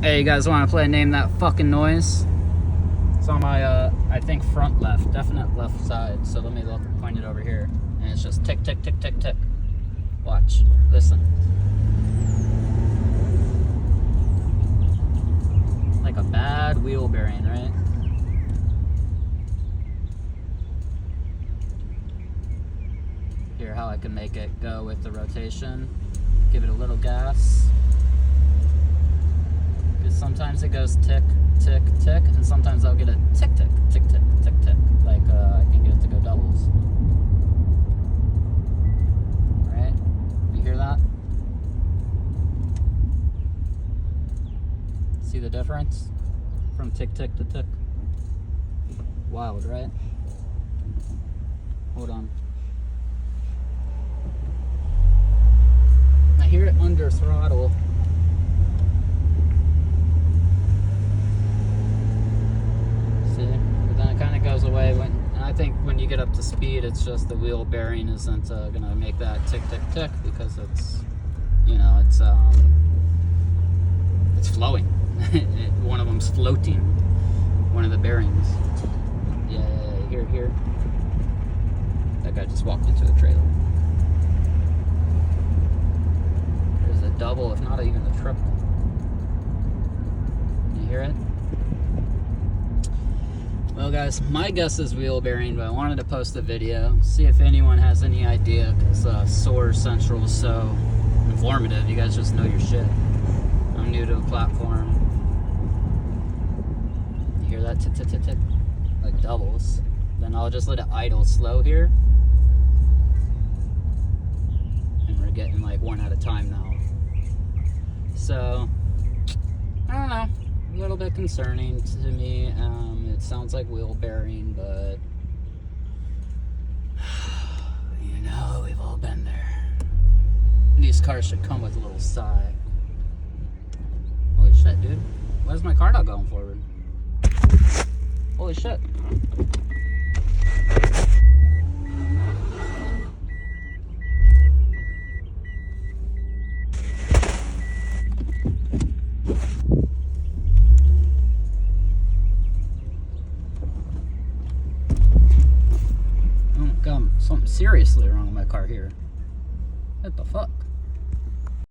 Hey, you guys want to play Name That Fucking Noise? It's on my, I think front left, definite left side. So let me look, point it over here. And it's just tick, tick, tick, tick, tick. Watch, listen. Like a bad wheel bearing, right? Here, how I can make it go with the rotation. Give it a little gas. Because sometimes it goes tick, tick, tick, and sometimes I'll get a tick, tick, tick, tick, tick, tick. Like I can get it to go doubles. Right? You hear that? See the difference? From tick, tick to tick. Wild, right? Hold on. I hear it under throttle. See? But then it kind of goes away when, and I think when you get up to speed, it's just the wheel bearing isn't gonna make that tick, tick, tick because it's, you know, it's flowing. One of them's floating. One of the bearings. Yeah, here. That guy just walked into a trailer. There's a double, if not even a triple. You hear it? Well, guys, my guess is wheel bearing, but I wanted to post a video, see if anyone has any idea, because Soarer Central is so informative. You guys just know your shit. I'm new to the platform. You hear that tick, tick, tick, tick? Like doubles. Then I'll just let it idle slow here. And we're getting like one at a time now. So, I don't know. A little bit concerning to me. It sounds like wheel bearing, but you know, we've all been there. These cars should come with a little sigh. Holy shit, dude. Why's my car not going forward? Holy shit. Oh my god, something seriously wrong with my car here. What the fuck?